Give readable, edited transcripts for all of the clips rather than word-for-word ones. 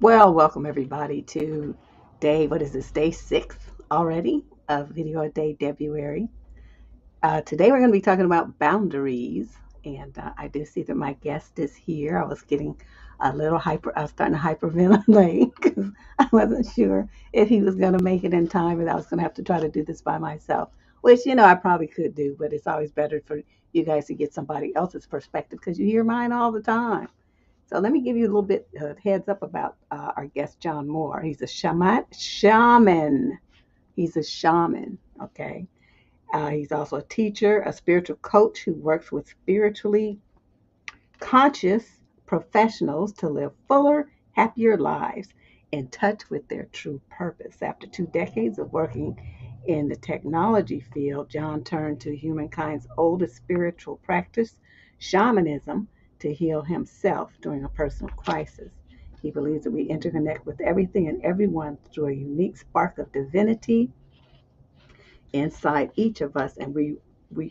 Well, welcome everybody to what is this, day 6 already of Video a Day Debruary. Today we're going to be talking about boundaries. And I do see that my guest is here. I was getting I was starting to hyperventilate because I wasn't sure if he was going to make it in time and I was going to have to try to do this by myself, which, I probably could do, but it's always better for you guys to get somebody else's perspective because you hear mine all the time. So let me give you a little bit of heads up about our guest, John Moore. He's a shaman. He's a shaman, okay? He's also a teacher, a spiritual coach who works with spiritually conscious professionals to live fuller, happier lives in touch with their true purpose. After 2 decades of working in the technology field, John turned to humankind's oldest spiritual practice, shamanism, to heal himself during a personal crisis. He believes that we interconnect with everything and everyone through a unique spark of divinity inside each of us, and we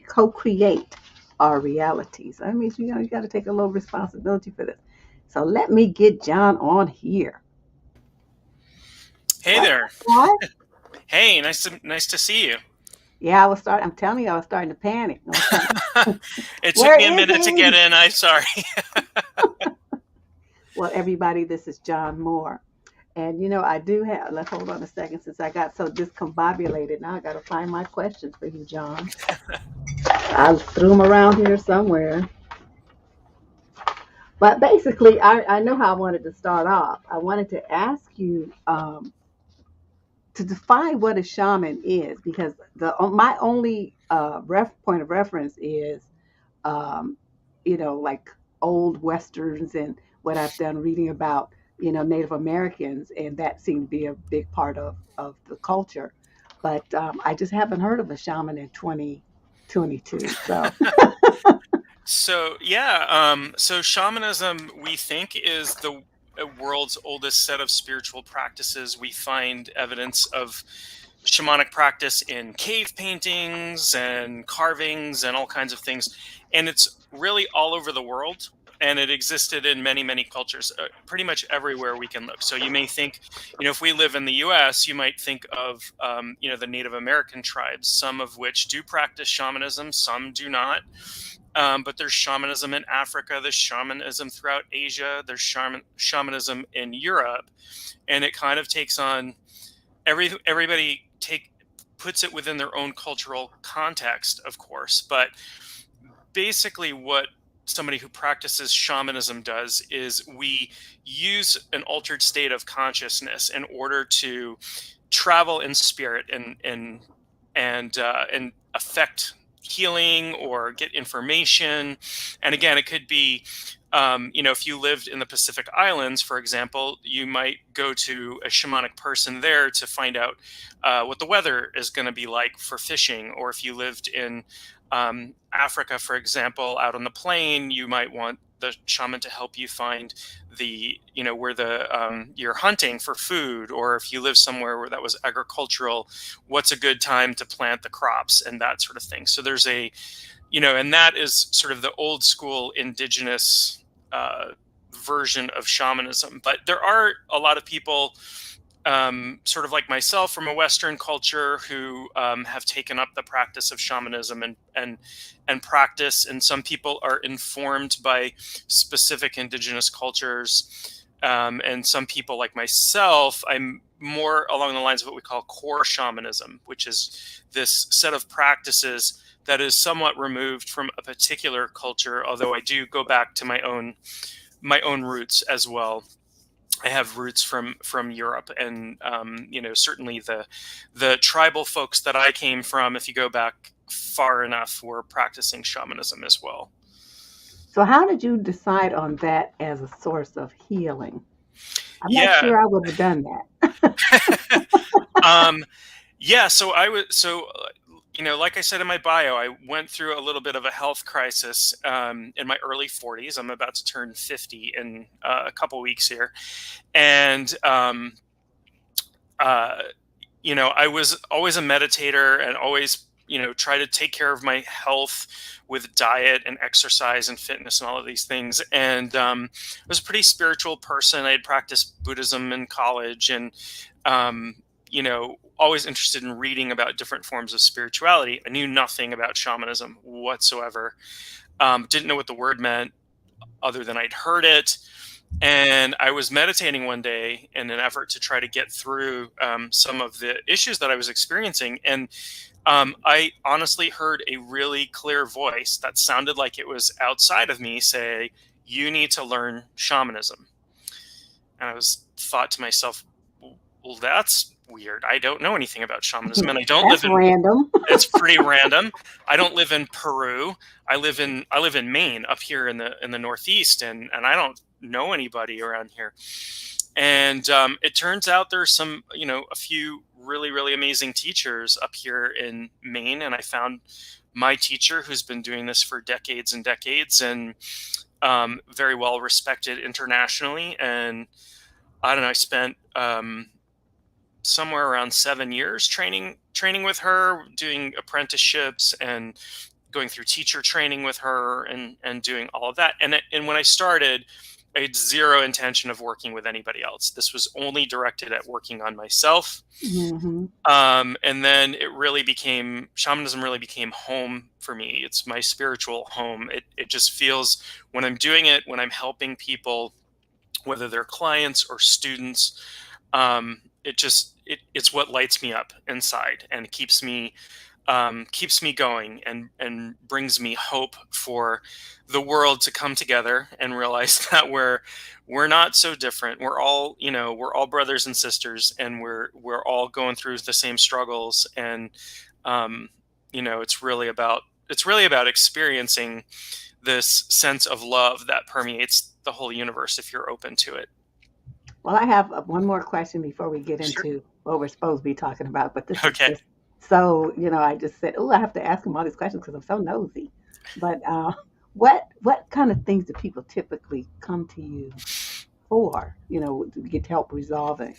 co-create our realities. That means you got to take a little responsibility for this. So let me get John on here. Hey there. What? Hey, nice to see you. Yeah, I'm telling you, I was starting to panic. It took Where me a is minute to get he? in. I'm sorry. Well, everybody, this is John Moore. And I do have, let's hold on a second since I got so discombobulated. Now I got to find my questions for you, John. I threw them around here somewhere. But basically, I know how I wanted to start off. I wanted to ask you to define what a shaman is, because my only point of reference is, um, like old westerns and what I've done reading about, Native Americans, and that seemed to be a big part of the culture. But I just haven't heard of a shaman in 2022. So So yeah, so shamanism we think is the world's oldest set of spiritual practices. We find evidence of shamanic practice in cave paintings and carvings and all kinds of things, and it's really all over the world. And it existed in many cultures, pretty much everywhere we can live. So you may think, if we live in the U.S., you might think of, the Native American tribes, some of which do practice shamanism, some do not. But there's shamanism in Africa, there's shamanism throughout Asia, there's shamanism in Europe, and it kind of takes on everybody puts it within their own cultural context, of course. But basically, what somebody who practices shamanism does is we use an altered state of consciousness in order to travel in spirit and affect healing or get information. And again, it could be, if you lived in the Pacific Islands, for example, you might go to a shamanic person there to find out what the weather is going to be like for fishing. Or if you lived in Africa, for example, out on the plain, you might want the shaman to help you find where you're hunting for food. Or if you live somewhere where that was agricultural, what's a good time to plant the crops and that sort of thing. So there's and that is sort of the old school indigenous version of shamanism. But there are a lot of people sort of like myself from a Western culture who have taken up the practice of shamanism and practice. And some people are informed by specific indigenous cultures. And some people like myself, I'm more along the lines of what we call core shamanism, which is this set of practices that is somewhat removed from a particular culture, although I do go back to my own roots as well. I have roots from Europe, and certainly the tribal folks that I came from, if you go back far enough, were practicing shamanism as well. so how did you decide on that as a source of healing? I'm not Yeah. sure I would have done that. Yeah. Like I said in my bio, I went through a little bit of a health crisis in my early 40s. I'm about to turn 50 in a couple weeks here. And, I was always a meditator and always try to take care of my health with diet and exercise and fitness and all of these things. And I was a pretty spiritual person. I had practiced Buddhism in college, and always interested in reading about different forms of spirituality. I knew nothing about shamanism whatsoever. Didn't know what the word meant other than I'd heard it. And I was meditating one day in an effort to try to get through some of the issues that I was experiencing. And I honestly heard a really clear voice that sounded like it was outside of me say, "You need to learn shamanism." And I thought to myself, well, that's weird. I don't know anything about shamanism, and I don't live That's in. random. It's pretty random. I don't live in Peru. I live in Maine, up here in the Northeast, and I don't know anybody around here. And it turns out there's a few really, really amazing teachers up here in Maine, and I found my teacher who's been doing this for decades and decades, and very well respected internationally. And I don't know, I spent somewhere around 7 years training with her, doing apprenticeships and going through teacher training with her, and doing all of that. And when I started, I had zero intention of working with anybody else. This was only directed at working on myself. Mm-hmm. And then shamanism really became home for me. It's my spiritual home. It just feels, when I'm doing it, when I'm helping people, whether they're clients or students, it's what lights me up inside and keeps me going, and brings me hope for the world to come together and realize that we're not so different. We're all brothers and sisters, and we're all going through the same struggles. And it's really about experiencing this sense of love that permeates the whole universe if you're open to it. Well, I have one more question before we get Sure. into what we're supposed to be talking about, but this is Okay. just so, I just said, oh, I have to ask him all these questions because I'm so nosy. But what kind of things do people typically come to you for, to get help resolving?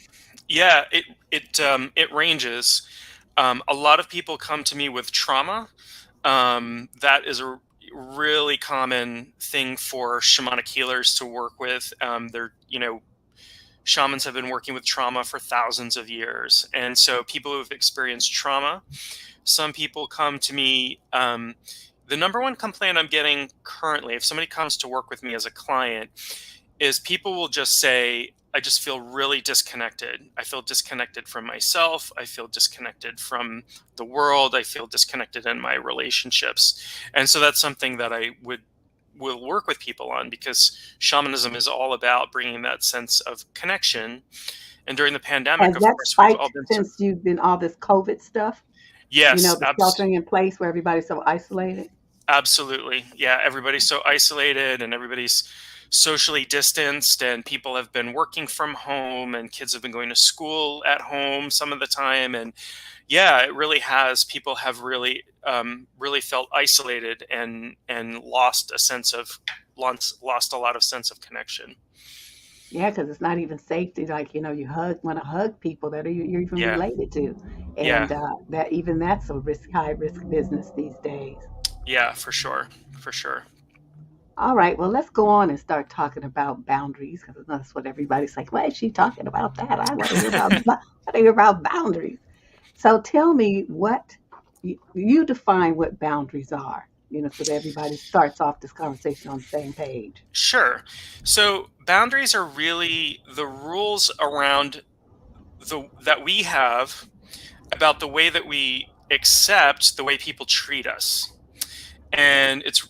Yeah, it ranges. A lot of people come to me with trauma. That is a really common thing for shamanic healers to work with. Shamans have been working with trauma for thousands of years, and so people who have experienced trauma. Some people come to me. The number one complaint I'm getting currently, if somebody comes to work with me as a client, is people will just say, "I just feel really disconnected. I feel disconnected from myself. I feel disconnected from the world. I feel disconnected in my relationships." And so that's something that I will work with people on, because shamanism is all about bringing that sense of connection. And during the pandemic, Has of that course, we've all spiked been through. since you've been all this COVID stuff? Yes, The sheltering in place where everybody's so isolated? absolutely. Yeah, everybody's so isolated, and everybody's socially distanced, and people have been working from home, and kids have been going to school at home some of the time. And yeah, it really has. People have really felt isolated, and lost a lot of sense of connection. Yeah, because it's not even safe to, like, want to hug people that you're even Yeah, related to, yeah, and that's a high risk business these days. yeah, for sure, for sure. All right, well, let's go on and start talking about boundaries, because that's what everybody's like. Why is she talking about that? I want to hear about boundaries. So tell me what you define what boundaries are. So that everybody starts off this conversation on the same page. Sure. So boundaries are really the rules around that we have about the way that we accept the way people treat us. And it's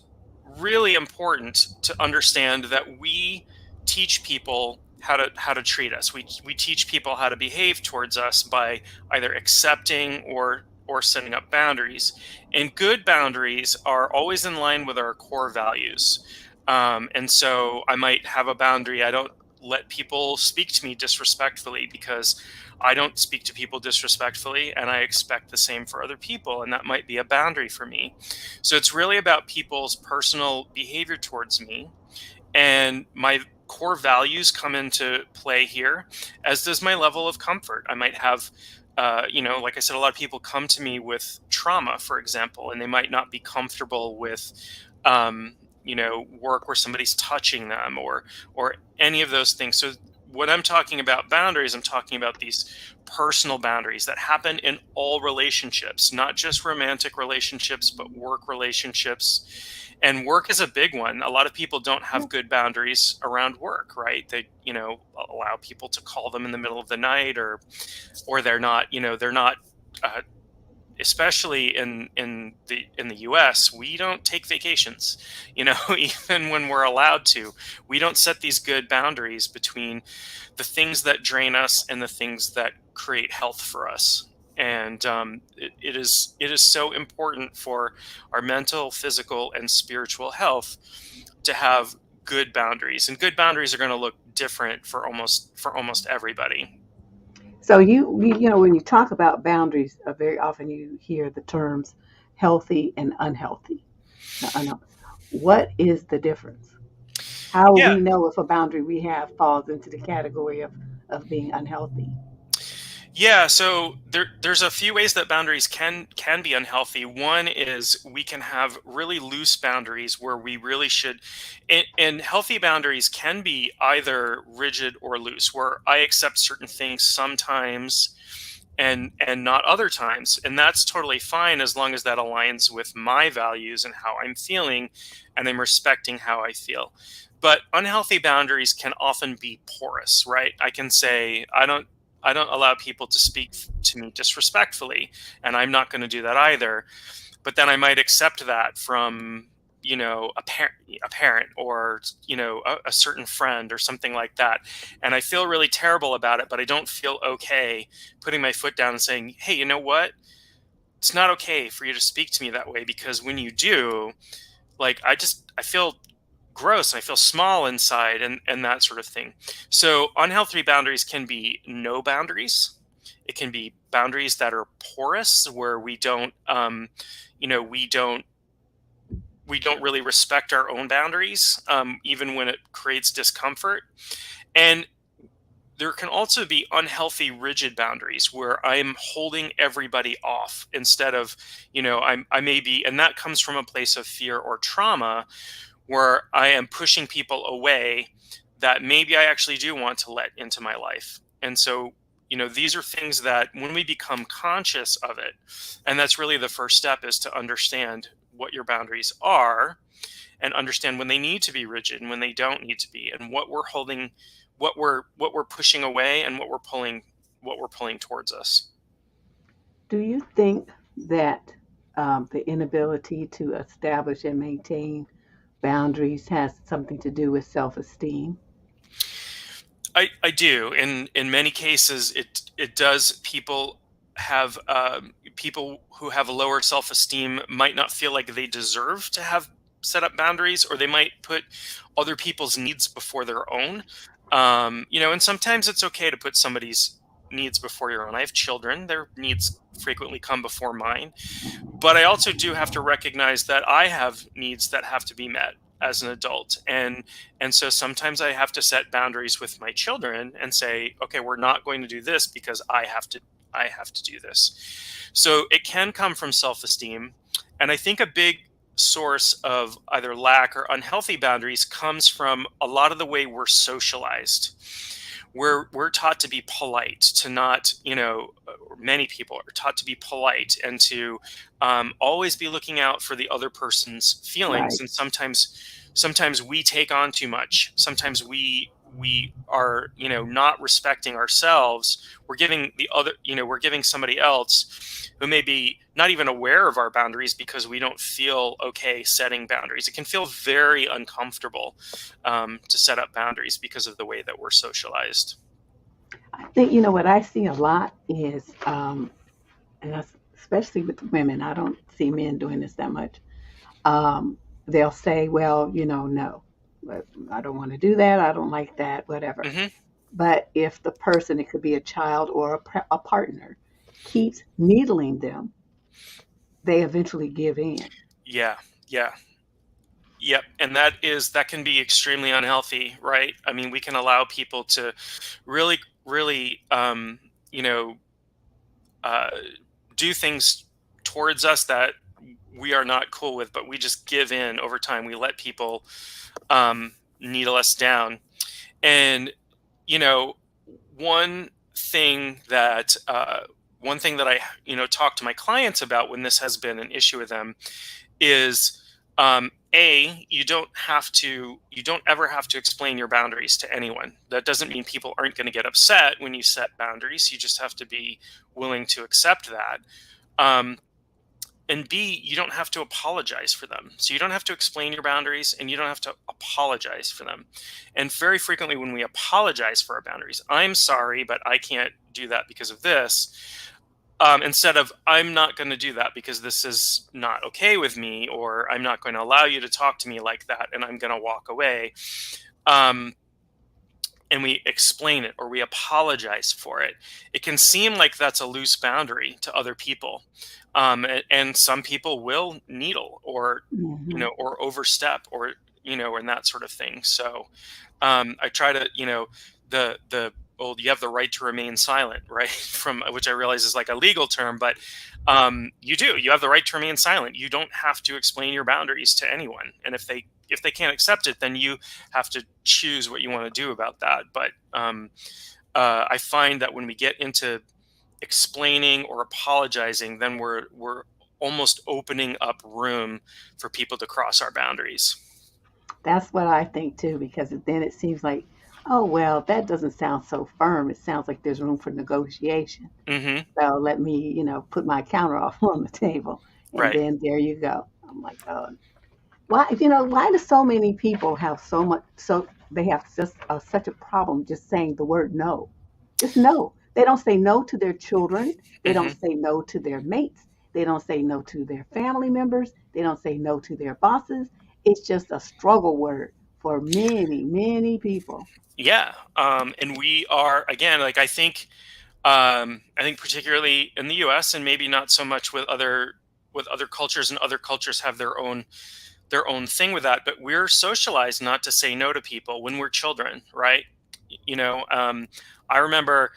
really important to understand that we teach people how to treat us. We teach people how to behave towards us by either accepting or setting up boundaries. And good boundaries are always in line with our core values. And so I might have a boundary. I don't let people speak to me disrespectfully, because I don't speak to people disrespectfully, and I expect the same for other people. And that might be a boundary for me. So it's really about people's personal behavior towards me. And my core values come into play here, as does my level of comfort. I might have like I said, a lot of people come to me with trauma, for example, and they might not be comfortable with, work where somebody's touching them or any of those things. So when I'm talking about boundaries, I'm talking about these personal boundaries that happen in all relationships, not just romantic relationships, but work relationships. And work is a big one. A lot of people don't have good boundaries around work, right? They, allow people to call them in the middle of the night, or they're not uh, especially in the US, we don't take vacations. Even when we're allowed to, we don't set these good boundaries between the things that drain us and the things that create health for us. And it is so important for our mental, physical, and spiritual health to have good boundaries. And good boundaries are going to look different for almost everybody. So when you talk about boundaries, very often you hear the terms healthy and unhealthy. Now, what is the difference? How will Yeah. we know if a boundary we have falls into the category of being unhealthy? Yeah, so there's a few ways that boundaries can be unhealthy. One is we can have really loose boundaries where we really should, and healthy boundaries can be either rigid or loose, where I accept certain things sometimes and not other times, and that's totally fine as long as that aligns with my values and how I'm feeling, and I'm respecting how I feel. But unhealthy boundaries can often be porous, right? I can say I don't allow people to speak to me disrespectfully, and I'm not going to do that either. But then I might accept that from a parent or a certain friend or something like that, and I feel really terrible about it. But I don't feel okay putting my foot down and saying, "Hey, you know what? It's not okay for you to speak to me that way, because when you do, like I feel gross, I feel small inside," and that sort of thing. So unhealthy boundaries can be no boundaries. It can be boundaries that are porous, where we don't really respect our own boundaries, even when it creates discomfort. And there can also be unhealthy rigid boundaries where I'm holding everybody off instead of, I may be, and that comes from a place of fear or trauma, where I am pushing people away that maybe I actually do want to let into my life. And so, these are things that when we become conscious of it, and that's really the first step, is to understand what your boundaries are and understand when they need to be rigid and when they don't need to be, and what we're holding, what we're pushing away, and what we're pulling towards us. Do you think that the inability to establish and maintain boundaries has something to do with self-esteem? I do. In many cases, it does. People who have a lower self esteem might not feel like they deserve to have set up boundaries, or they might put other people's needs before their own. And sometimes it's okay to put somebody's needs before your own. I have children; their needs frequently come before mine, but I also do have to recognize that I have needs that have to be met as an adult, and so sometimes I have to set boundaries with my children and say, okay, we're not going to do this because I have to do this. So it can come from self-esteem, and I think a big source of either lack or unhealthy boundaries comes from a lot of the way we're socialized. We're taught to be polite, to not, many people are taught to be polite and to always be looking out for the other person's feelings. Right. And sometimes we take on too much. Sometimes we are, not respecting ourselves. We're giving somebody else who may be not even aware of our boundaries, because we don't feel okay setting boundaries. It can feel very uncomfortable to set up boundaries because of the way that we're socialized. I think what I see a lot is, and that's especially with women. I don't see men doing this that much. They'll say, "Well, no, I don't want to do that. I don't like that, whatever." Hmm. But if the person, it could be a child or a partner, keeps needling them, they eventually give in. Yeah, yeah, yep. And that can be extremely unhealthy, right? I mean, we can allow people to really, really, you know, do things towards us that we are not cool with, but we just give in over time. We let people needle us down. And, you know, one thing that one thing that I, talk to my clients about when this has been an issue with them is, you don't ever have to explain your boundaries to anyone. That doesn't mean people aren't going to get upset when you set boundaries. You just have to be willing to accept that. Um, and B, you don't have to apologize for them. So you don't have to explain your boundaries, and you don't have to apologize for them. And very frequently when we apologize for our boundaries, I'm sorry, but I can't do that because of this. Instead of, I'm not going to do that because this is not okay with me, or I'm not going to allow you to talk to me like that, and I'm going to walk away. Um, and we explain it or we apologize for it, it can seem like that's a loose boundary to other people. And some people will needle or, Hmm. or overstep or, and that sort of thing. So I try to, the old, you have the right to remain silent, right? From which I realize is like a legal term, but you have the right to remain silent. You don't have to explain your boundaries to anyone. And if they can't accept it, then you have to choose what you want to do about that. But I find that when we get into explaining or apologizing, then we're almost opening up room for people to cross our boundaries. That's what I think too, because then it seems like, oh, well, that doesn't sound so firm. It sounds like there's room for negotiation. Hmm. So let me, put my counter offer on the table. And Right. then there you go. I'm like, oh, why do so many people have so much, so they have just such a problem just saying the word no? Just no. They don't say no to their children. They don't Hmm. say no to their mates. They don't say no to their family members. They don't say no to their bosses. It's just a struggle word for many, many people. Yeah. And we are, again, like I think particularly in the US, and maybe not so much with other cultures, and other cultures have their own thing with that, but we're socialized not to say no to people when we're children, right? You know, I remember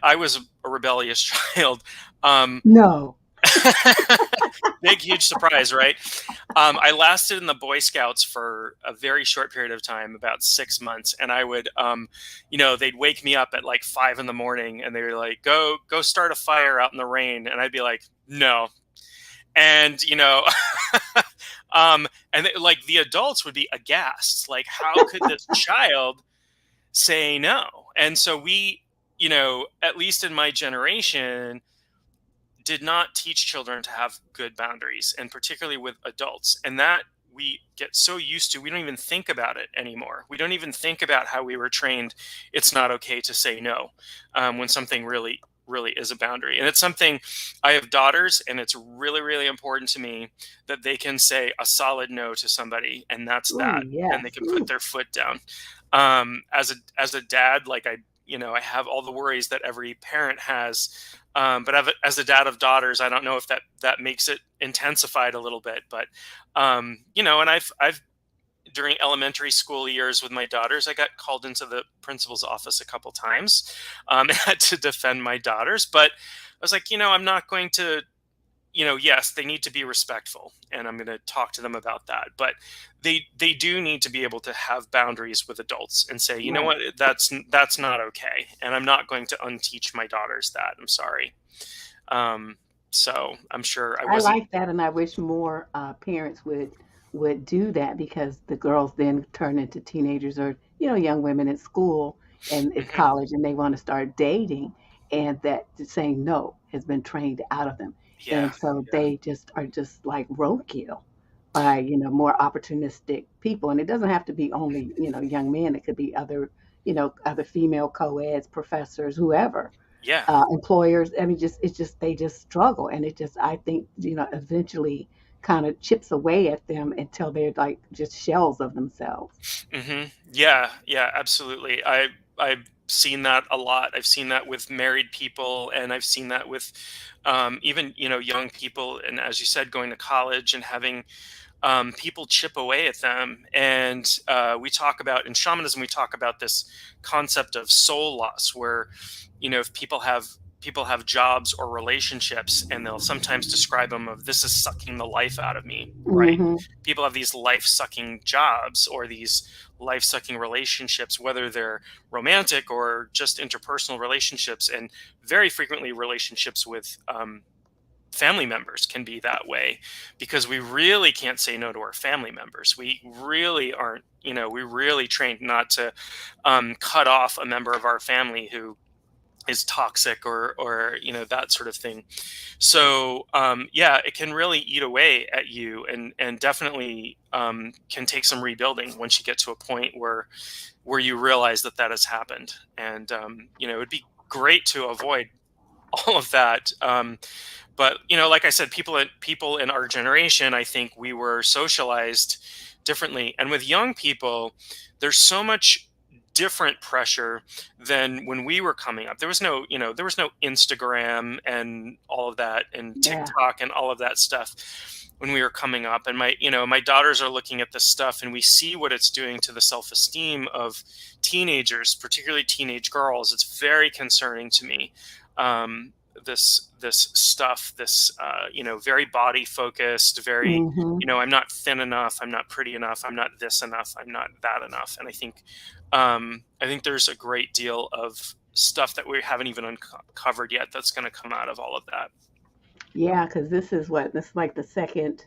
I was a rebellious child. Um, No. Big, huge surprise, right? I lasted in the Boy Scouts for a very short period of time, about 6 months, and I would, they'd wake me up at like 5 in the morning, and they were like, "Go, start a fire out in the rain," and I'd be like, "No," and like the adults would be aghast, like, how could this child say no? And so we, at least in my generation, did not teach children to have good boundaries, and particularly with adults. And that we get so used to, we don't even think about it anymore. We don't even think about how we were trained. It's not okay to say no when something really, really is a boundary. And it's something, I have daughters, and it's really, really important to me that they can say a solid no to somebody, and that's Ooh, that. And they yes. can put Ooh. their foot down. As a dad, like I have all the worries that every parent has, but as a dad of daughters, I don't know if that makes it intensified a little bit. But and I've during elementary school years with my daughters, I got called into the principal's office a couple times, and had to defend my daughters. But I was like, I'm not going to, yes, they need to be respectful, and I'm going to talk to them about that. But they do need to be able to have boundaries with adults and say, you know Right. what, that's not okay, and I'm not going to unteach my daughters that. I'm sorry. Um, so I'm sure I I wasn't. like that, and I wish more parents would do that because the girls then turn into teenagers or young women in school and at Mhm. college, and they want to start dating, and that saying no has been trained out of them, Yeah, and so yeah. they just are just like roadkill by more opportunistic people, and it doesn't have to be only young men. It could be other female co-eds, professors, whoever, Yeah. employers. I mean, just it's just they just struggle, and it just I think eventually kind of chips away at them until they're like just shells of themselves. Yeah, yeah, absolutely. I've seen that a lot. I've seen that with married people, and I've seen that with even young people, and as you said, going to college and having people chip away at them. And we talk about in shamanism, we talk about this concept of soul loss, where if people have people have jobs or relationships, and they'll sometimes describe them of, this is sucking the life out of me, right? Mm-hmm. People have these life sucking jobs or these life sucking relationships, whether they're romantic or just interpersonal relationships, and very frequently relationships with family members can be that way, because we really can't say no to our family members. We really aren't, we really trained not to cut off a member of our family who is toxic, or that sort of thing. So yeah, it can really eat away at you, and definitely can take some rebuilding once you get to a point where you realize that that has happened. And it'd be great to avoid all of that. But like I said, people in our generation, I think we were socialized differently, and with young people, there's so much different pressure than when we were coming up. There was no Instagram and all of that, and Yeah. TikTok and all of that stuff when we were coming up. And my daughters are looking at this stuff, and we see what it's doing to the self-esteem of teenagers, particularly teenage girls. It's very concerning to me. This stuff, this very body focused, very, Mm-hmm. I'm not thin enough, I'm not pretty enough, I'm not this enough, I'm not that enough. And I think there's a great deal of stuff that we haven't even uncovered yet that's going to come out of all of that. Yeah, because this is like the second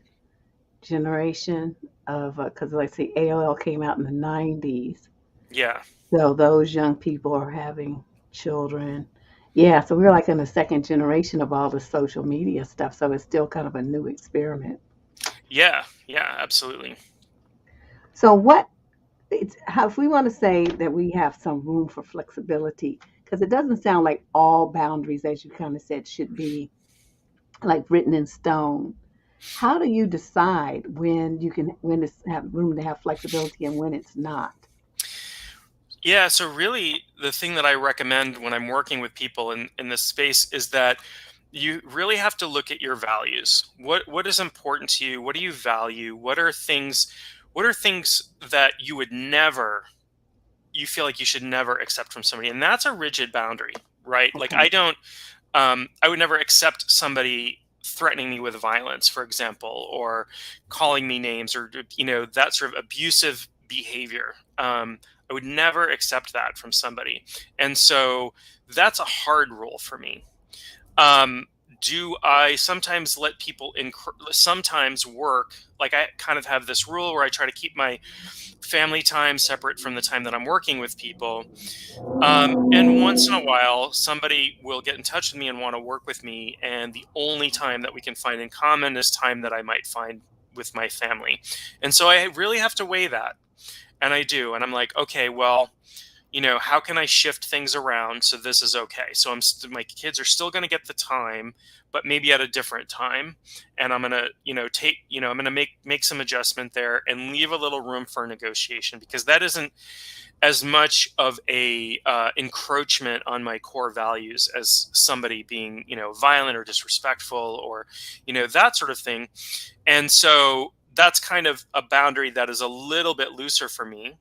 generation of, because like say AOL came out in the 90s. Yeah. So those young people are having children. Yeah, so we're like in the second generation of all the social media stuff. So it's still kind of a new experiment. Yeah. Yeah, absolutely. So what it's how if we want to say that we have some room for flexibility, because it doesn't sound like all boundaries, as you kind of said, should be like written in stone. How do you decide when it's have room to have flexibility and when it's not? Yeah, so really the thing that I recommend when I'm working with people in this space is that you really have to look at your values. What is important to you? What do you value? What are things that you feel like you should never accept from somebody? And that's a rigid boundary, right? Like Okay. I would never accept somebody threatening me with violence, for example, or calling me names, or that sort of abusive behavior. I would never accept that from somebody, and so that's a hard rule for me. Um, do I sometimes let people sometimes work? Like, I kind of have this rule where I try to keep my family time separate from the time that I'm working with people. And once in a while, somebody will get in touch with me and want to work with me. And the only time that we can find in common is time that I might find with my family. And so I really have to weigh that. And I do. And I'm like, okay, well, how can I shift things around so this is okay? So my kids are still going to get the time, but maybe at a different time. And I'm going to, I'm going to make some adjustment there and leave a little room for negotiation, because that isn't as much of a encroachment on my core values as somebody being, violent or disrespectful, or, that sort of thing. And so that's kind of a boundary that is a little bit looser for me, I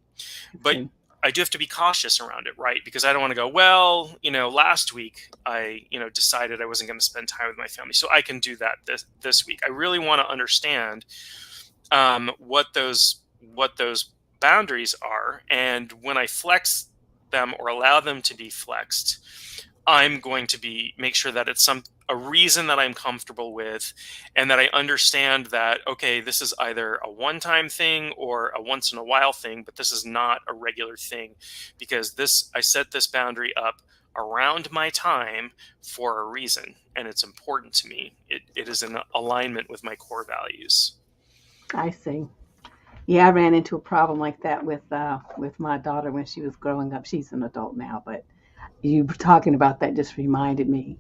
but see. I do have to be cautious around it, right? Because I don't want to go, well, last week I, decided I wasn't going to spend time with my family, so I can do that this week. I really want to understand what those boundaries are, and when I flex them or allow them to be flexed, I'm going to make sure that it's a reason that I'm comfortable with, and that I understand that, okay, this is either a one-time thing or a once in a while thing, but this is not a regular thing, because I set this boundary up around my time for a reason, and it's important to me. It is in alignment with my core values. I see. Yeah, I ran into a problem like that with my daughter when she was growing up. She's an adult now, but you talking about that just reminded me.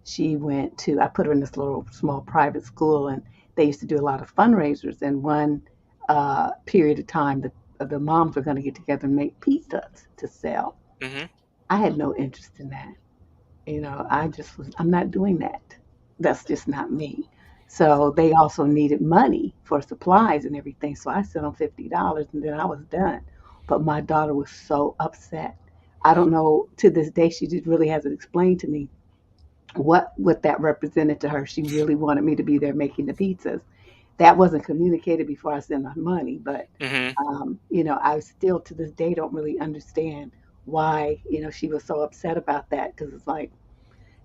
She went to I put her in this little small private school, and they used to do a lot of fundraisers. And one period of time, the moms were going to get together and make pizzas to sell. Hmm. I had no interest in that. I'm not doing that. That's just not me. So they also needed money for supplies and everything. So I sent them $50 and then I was done. But my daughter was so upset. I don't know, to this day, she just really hasn't explained to me. what that represented to her. She really wanted me to be there making the pizzas. That wasn't communicated before I sent her money, but Hmm. I still to this day don't really understand why she was so upset about that, because it's like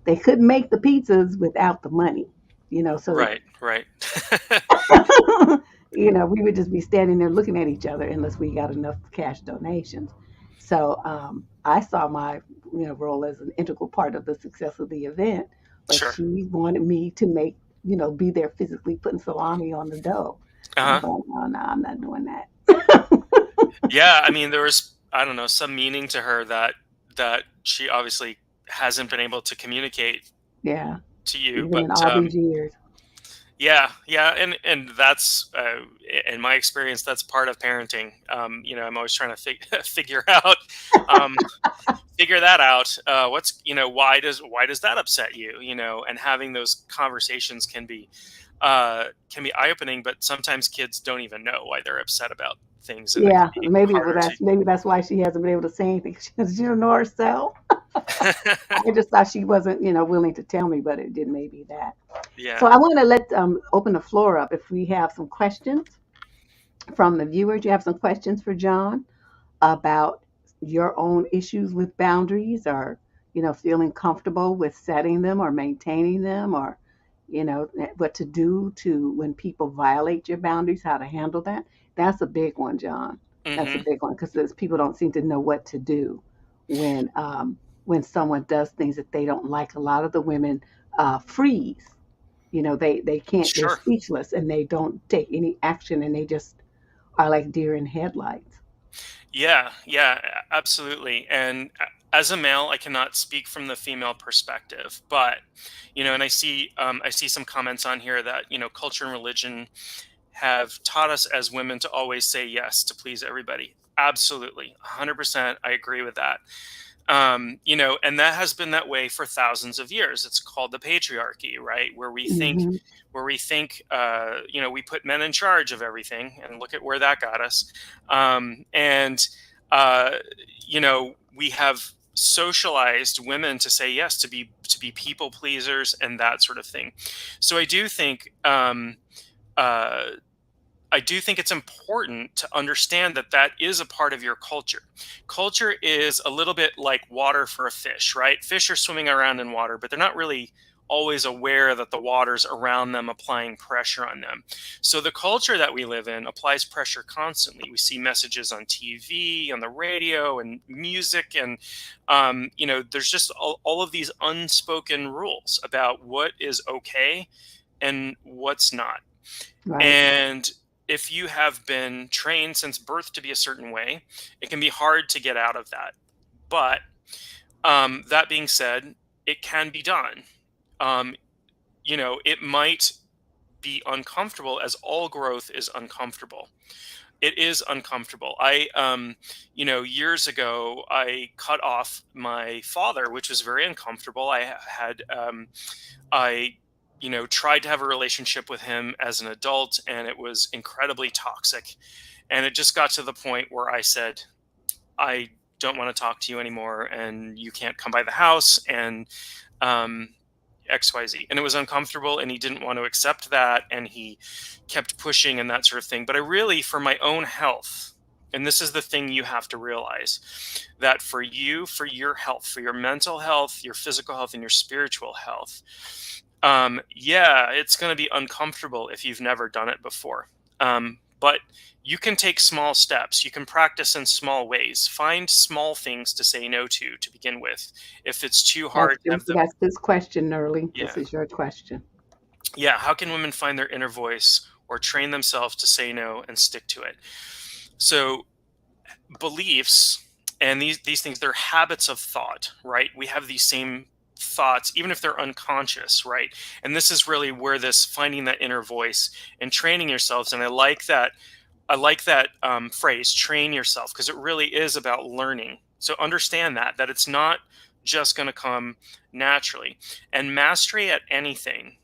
they couldn't make the pizzas without the money, so Right, right. we would just be standing there looking at each other unless we got enough cash donations. So I saw my role as an integral part of the success of the event, but Sure. she wanted me to make be there physically putting salami on the dough, and I Uh-huh. was like, no, no, I'm not doing that. Yeah, I mean, there was, I don't know, some meaning to her that she obviously hasn't been able to communicate Yeah, to you, even but in all these years. yeah, yeah, and that's in my experience, that's part of parenting. I'm always trying to figure out, um, figure that out. What's why does that upset you? And having those conversations can be eye opening, but sometimes kids don't even know why they're upset about things, and it Yeah, can be maybe harder that's why she hasn't been able to say anything. She don't know herself. to. I just thought she wasn't, willing to tell me, but it did maybe that. So Yeah. I want to let open the floor up if we have some questions from the viewers. You have some questions for John about your own issues with boundaries, or feeling comfortable with setting them or maintaining them, or what to do to when people violate your boundaries, how to handle that. That's a big one, John. That's a Hmm. big one, because people don't seem to know what to do when when someone does things that they don't like. A lot of the women freeze. They can't. They're Sure. speechless and they don't take any action, and they just are like deer in headlights. Yeah, yeah, absolutely. And as a male, I cannot speak from the female perspective, but and I see some comments on here that culture and religion have taught us as women to always say yes to please everybody. Absolutely, 100%. I agree with that. And that has been that way for thousands of years. It's called the patriarchy, right? Hmm. Where we think, we put men in charge of everything, and look at where that got us. And uh, we have socialized women to say yes, to be people pleasers and that sort of thing. So uh, I do think it's important to understand that that is a part of your culture. Culture is a little bit like water for a fish, right? Fish are swimming around in water, but they're not really always aware that the water's around them applying pressure on them. So the culture that we live in applies pressure constantly. We see messages on TV, on the radio, and music, and there's just all of these unspoken rules about what is okay and what's not. Right. And if you have been trained since birth to be a certain way, it can be hard to get out of that. But that being said, it can be done. Um, it might be uncomfortable, as all growth is uncomfortable. It is uncomfortable. Years ago, I cut off my father, which was very uncomfortable. I tried to have a relationship with him as an adult, and it was incredibly toxic. And it just got to the point where I said, I don't want to talk to you anymore, and you can't come by the house, and um, XYZ. And it was uncomfortable, and he didn't want to accept that, and he kept pushing and that sort of thing. But I really, for my own health, and this is the thing you have to realize, that for you, for your health, for your mental health, your physical health, and your spiritual health, yeah, it's going to be uncomfortable if you've never done it before. But you can take small steps. You can practice in small ways. Find small things to say no to begin with. If it's too hard to have them, That's this question, Nerly. This yeah. is your question. Yeah. How can women find their inner voice or train themselves to say no and stick to it? So beliefs and these things, they're habits of thought, right? We have these same thoughts even if they're unconscious, right? And this is really where this finding that inner voice and training yourselves, and I like that phrase, train yourself, because it really is about learning. So understand that it's not just going to come naturally. And mastery at anything,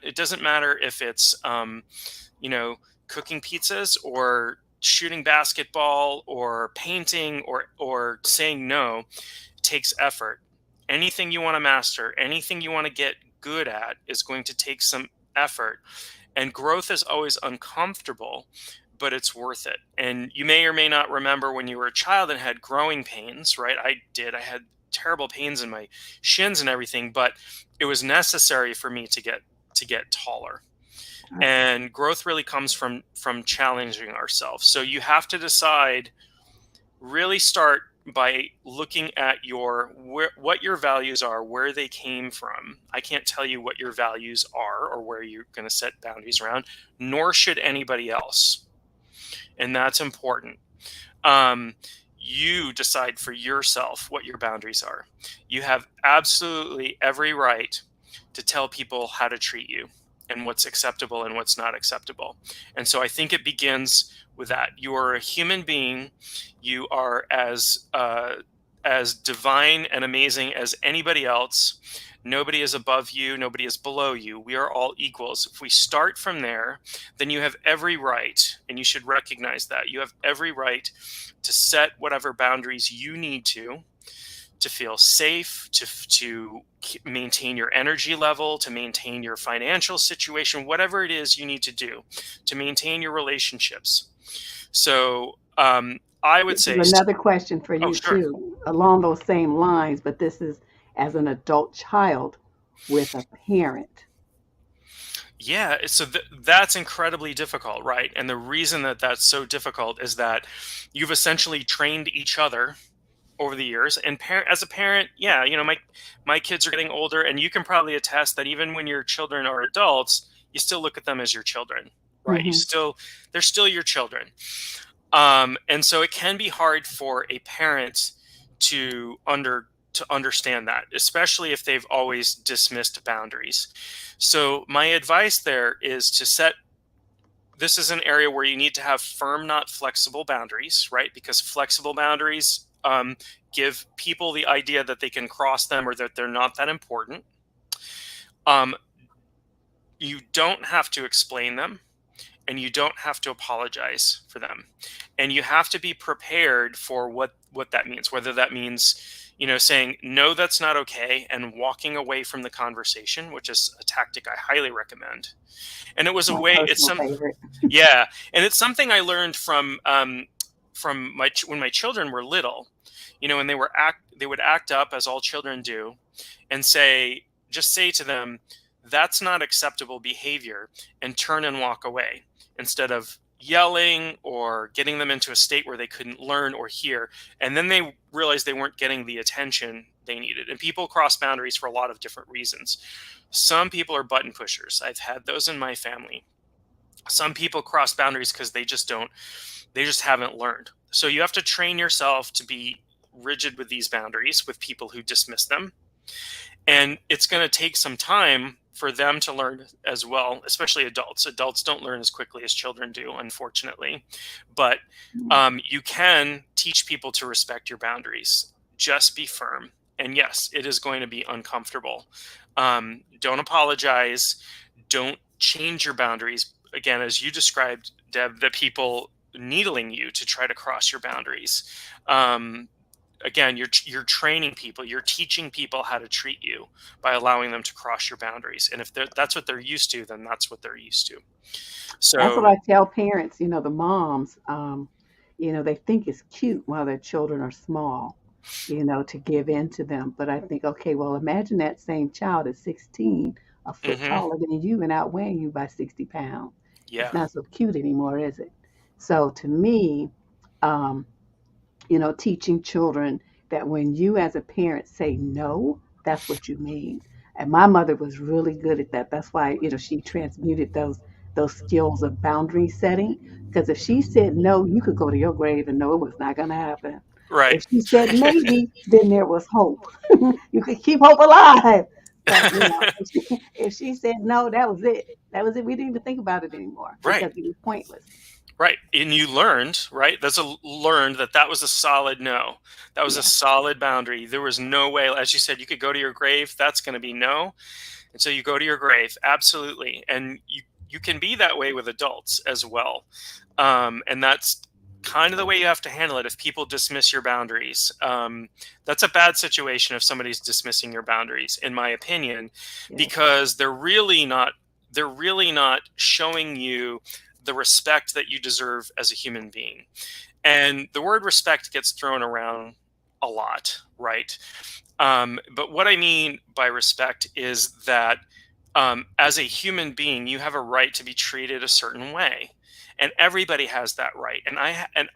it doesn't matter if it's you know, cooking pizzas or shooting basketball or painting or saying no, takes effort. anything you want to master, anything you want to get good at is going to take some effort. And growth is always uncomfortable, but it's worth it. And you may or may not remember when you were a child and had growing pains, right? I did. I had terrible pains in my shins and everything, but it was necessary for me to get taller. And growth really comes from challenging ourselves. So you have to decide, really start by looking at what your values are, where they came from. I can't tell you what your values are or where you're going to set boundaries around, nor should anybody else. And that's important. You decide for yourself what your boundaries are. You have absolutely every right to tell people how to treat you and what's acceptable and what's not acceptable. And so I think it begins with that. You are a human being. You are as divine and amazing as anybody else. Nobody is above you. Nobody is below you. We are all equals. If we start from there, then you have every right, and you should recognize that. You have every right to set whatever boundaries you need to feel safe, to maintain your energy level, to maintain your financial situation, whatever it is you need to do to maintain your relationships. So I would say, Another question for oh, you sure. too, along those same lines, but this is as an adult child with a parent. Yeah, so that's incredibly difficult, right? And the reason that that's so difficult is that you've essentially trained each other over the years. And as a parent, yeah, my kids are getting older, and you can probably attest that even when your children are adults, you still look at them as your children, right? Hmm. They're still your children. And so it can be hard for a parent to understand that, especially if they've always dismissed boundaries. So my advice there is this is an area where you need to have firm, not flexible boundaries, right? Because flexible boundaries give people the idea that they can cross them or that they're not that important. You don't have to explain them, and you don't have to apologize for them. And you have to be prepared for what that means, whether that means saying no, that's not okay, and walking away from the conversation, which is a tactic I highly recommend. And it was a My way, personal favorite. yeah, and it's something I learned from when my children were little, and they would act up as all children do, and just say to them, that's not acceptable behavior, and turn and walk away, instead of yelling or getting them into a state where they couldn't learn or hear. And then they realized they weren't getting the attention they needed. And people cross boundaries for a lot of different reasons. Some people are button pushers. I've had those in my family. Some people cross boundaries because they just haven't learned. So you have to train yourself to be rigid with these boundaries with people who dismiss them. And it's going to take some time for them to learn as well, especially adults. Adults don't learn as quickly as children do, unfortunately. But you can teach people to respect your boundaries. Just be firm. And yes, it is going to be uncomfortable. Don't apologize. Don't change your boundaries. Again, as you described, Deb, the people needling you to try to cross your boundaries. Again, you're training people, you're teaching people how to treat you by allowing them to cross your boundaries. And if that's what they're used to, then that's what they're used to. That's what So, I tell parents, the moms, they think it's cute while their children are small, to give in to them. But I think, okay, well, imagine that same child at 16, a foot mhm, taller than you and outweighing you by 60 pounds. It's yeah, not so cute anymore, is it? So to me, um, teaching children that when you as a parent say no, that's what you mean. And my mother was really good at that. That's why, she transmuted those skills of boundary setting. Because if she said no, you could go to your grave and know it was not going to happen. right. If she said maybe, then there was hope. You could keep hope alive. But if she said no, that was it. That was it. We didn't even think about it anymore Right. because it was pointless. Right. And you learned, right? Learned that was a solid no. That was a Yeah. solid boundary. There was no way, as you said, you could go to your grave. That's going to be no. And so you go to your grave. Absolutely. And you can be that way with adults as well. And that's kind of the way you have to handle it if people dismiss your boundaries. That's a bad situation if somebody's dismissing your boundaries, in my opinion, Yes. because they're really not showing you the respect that you deserve as a human being. And the word respect gets thrown around a lot, right? But what I mean by respect is that as a human being, you have a right to be treated a certain way, and everybody has that right. And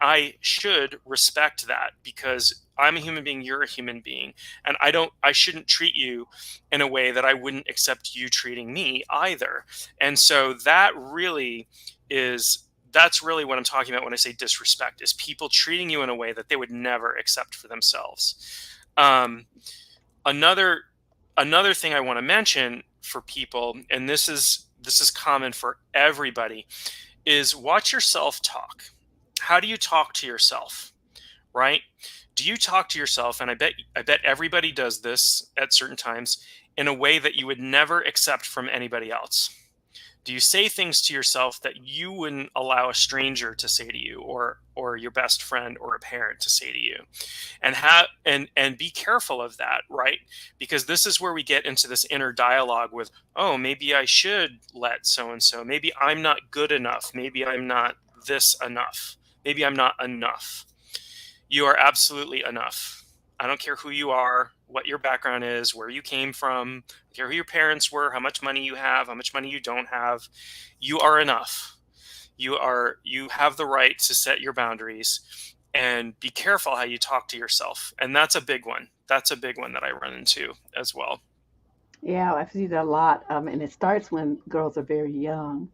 I should respect that because I'm a human being, you're a human being, and I shouldn't treat you in a way that I wouldn't accept you treating me either. And so that's really what I'm talking about when I say disrespect, is people treating you in a way that they would never accept for themselves. Um, another another thing I want to mention for people, and this is common for everybody, is watch yourself talk. How do you talk to yourself, right? Do you talk to yourself, and I bet everybody does this at certain times, in a way that you would never accept from anybody else? Do you say things to yourself that you wouldn't allow a stranger to say to you, or your best friend or a parent to say to you? And be careful of that, right? Because this is where we get into this inner dialogue with, oh, maybe I should let so and so, maybe I'm not good enough, maybe I'm not this enough, maybe I'm not enough. You are absolutely enough. I don't care who you are, what your background is, where you came from, I don't care who your parents were, how much money you have, how much money you don't have. You are enough. You have the right to set your boundaries, and be careful how you talk to yourself. And that's a big one. That's a big one that I run into as well. Yeah, I see that a lot. And it starts when girls are very young,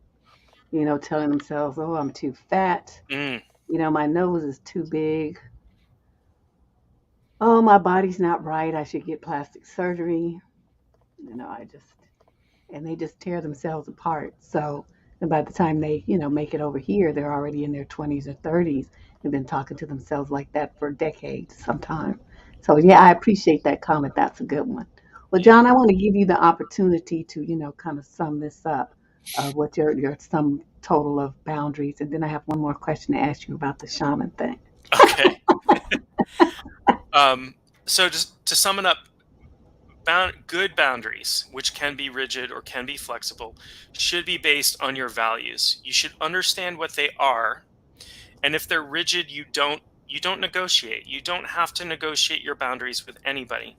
telling themselves, oh, I'm too fat. Mm, My nose is too big. Oh, my body's not right. I should get plastic surgery. I just, and they just tear themselves apart. So, and by the time they, make it over here, they're already in their 20s or 30s. They've been talking to themselves like that for decades sometime. So, yeah, I appreciate that comment. That's a good one. Well, yeah. John, I want to give you the opportunity to, kind of sum this up, what your sum total of boundaries. And then I have one more question to ask you about the shaman thing. Okay. Um, so just to sum it up, good boundaries, which can be rigid or can be flexible, should be based on your values. You should understand what they are, and if they're rigid, you don't negotiate. You don't have to negotiate your boundaries with anybody.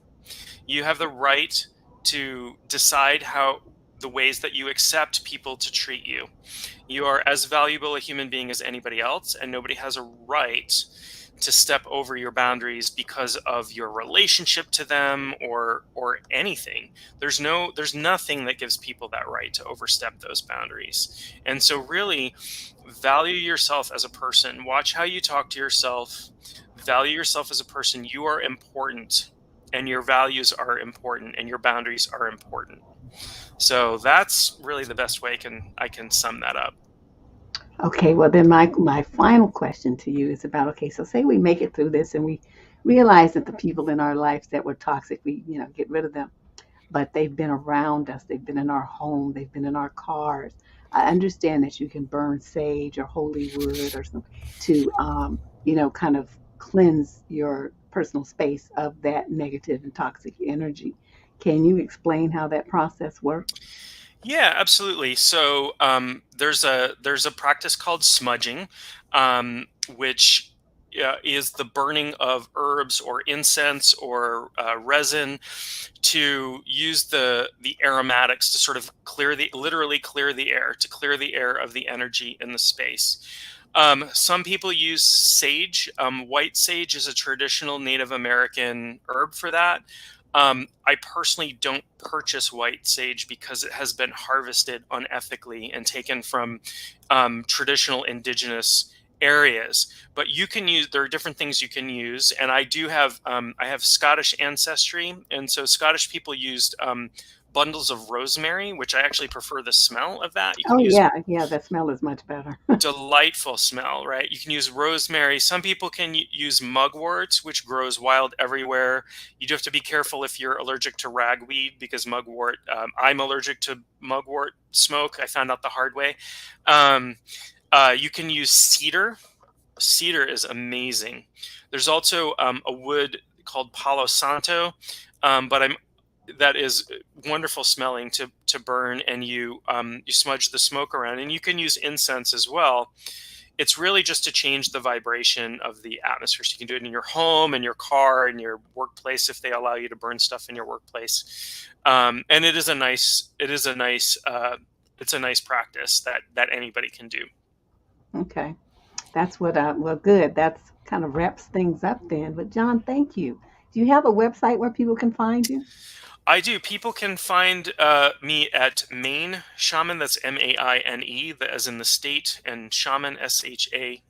You have the right to decide how the ways that you accept people to treat you. You are as valuable a human being as anybody else, and nobody has a right to step over your boundaries because of your relationship to them, or anything. There's nothing that gives people that right to overstep those boundaries. And so really value yourself as a person. Watch how you talk to yourself. Value yourself as a person. You are important, and your values are important, and your boundaries are important. So that's really the best way I can sum that up. Okay, well then my final question to you is about, okay, so say we make it through this and we realize that the people in our lives that were toxic, we, get rid of them, but they've been around us, they've been in our home, they've been in our cars. I understand that you can burn sage or holy wood or something to, kind of cleanse your personal space of that negative and toxic energy. Can you explain how that process works? Yeah, absolutely. So there's a practice called smudging, which is the burning of herbs or incense or resin, to use the aromatics to sort of literally clear the air, to clear the air of the energy in the space. Some people use sage. White sage is a traditional Native American herb for that. I personally don't purchase white sage because it has been harvested unethically and taken from traditional indigenous areas. But you can use, there are different things you can use, and I have Scottish ancestry, and so Scottish people used bundles of rosemary, which I actually prefer the smell of that. You can Oh use yeah, yeah, that smell is much better. delightful smell, right? You can use rosemary. Some people can use mugwort, which grows wild everywhere. You do have to be careful if you're allergic to ragweed, because mugwort, I'm allergic to mugwort smoke. I found out the hard way. You can use cedar. Cedar is amazing. There's also a wood called Palo Santo, but that is wonderful smelling to burn, and you smudge the smoke around, and you can use incense as well. It's really just to change the vibration of the atmosphere. So you can do it in your home, in your car, in your workplace if they allow you to burn stuff in your workplace. And it's a nice practice that anybody can do. Okay. That's what well, good. That's kind of wraps things up then. But John, thank you. Do you have a website where people can find you? I do. People can find me at Maine Shaman. That's MAINE, as in the state, and Shaman, SHAMAN.com.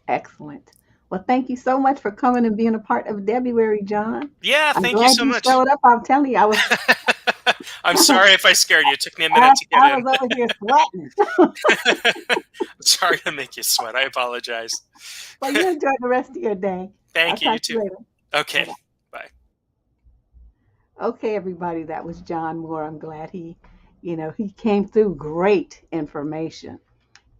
Excellent. Well, thank you so much for coming and being a part of Debruary, John. Yeah, I'm thank you glad so you much. showed up. I'm telling you, I'm sorry if I scared you. It took me a minute to get I in. was over here sweating. Sorry to make you sweat. I apologize. Well, you enjoy the rest of your day. I'll Thank you. You talk to too. you later. Okay. Bye-bye. Bye. Okay, everybody, that was John Moore. I'm glad he came through great information.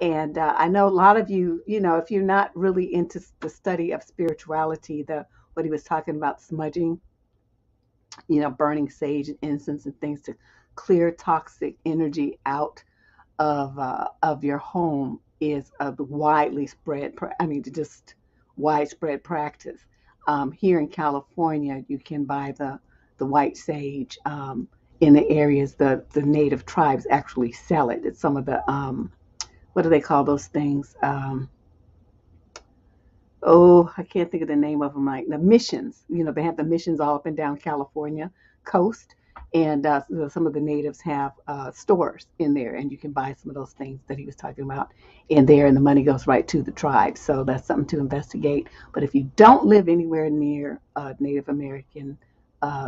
And I know a lot of you, if you're not really into the study of spirituality, what he was talking about, smudging, burning sage and incense and things to clear toxic energy out of your home is a widely spread. I mean, just widespread practice. Here in California, you can buy the white sage in the areas the native tribes actually sell it. It's some of the what do they call those things? Oh, I can't think of the name of them. Like the missions, they have the missions all up and down California coast, and some of the natives have stores in there, and you can buy some of those things that he was talking about in there, and the money goes right to the tribe. So that's something to investigate. But if you don't live anywhere near Native American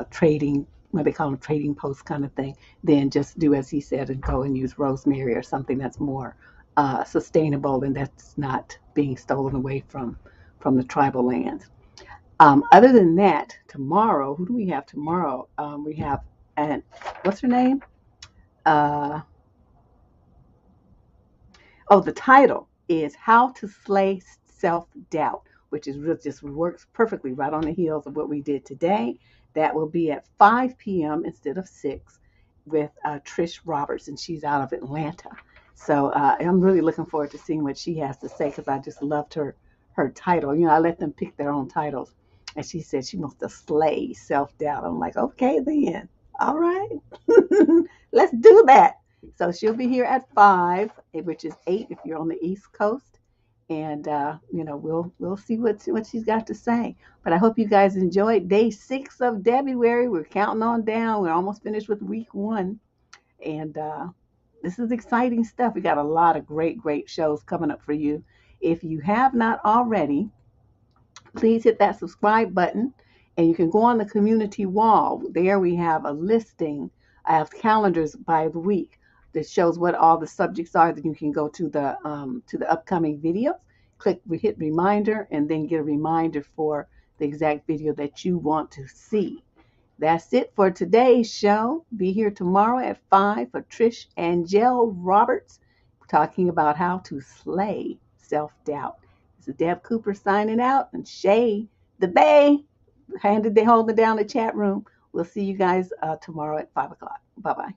trading, what they call them, trading post kind of thing, then just do as he said and go and use rosemary or something that's more sustainable and that's not being stolen away from the tribal lands. Other than that, tomorrow, who do we have tomorrow? We have, and what's her name? Uh, the title is How to Slay Self Doubt, which is really just works perfectly right on the heels of what we did today. That will be at 5 p.m. instead of 6 with Trish Roberts, and she's out of Atlanta. So I'm really looking forward to seeing what she has to say because I just loved her title. I let them pick their own titles. And she said she wants to slay self doubt. I'm like, okay, then. All right. Let's do that. So she'll be here at 5, which is 8 if you're on the East Coast. And we'll see what she's got to say. But I hope you guys enjoyed day 6 of Debruary. We're counting on down. We're almost finished with week 1. And this is exciting stuff. We got a lot of great shows coming up for you. If you have not already, please hit that subscribe button and you can go on the community wall. There we have a listing. I have calendars by the week that shows what all the subjects are. That you can go to the upcoming videos, hit reminder, and then get a reminder for the exact video that you want to see. That's it for today's show. Be here tomorrow at 5 for Trish Angel Roberts talking about how to slay self-doubt. This is Deb Cooper signing out, and Shay the Bay holding down the chat room. We'll see you guys tomorrow at 5 o'clock. Bye-bye.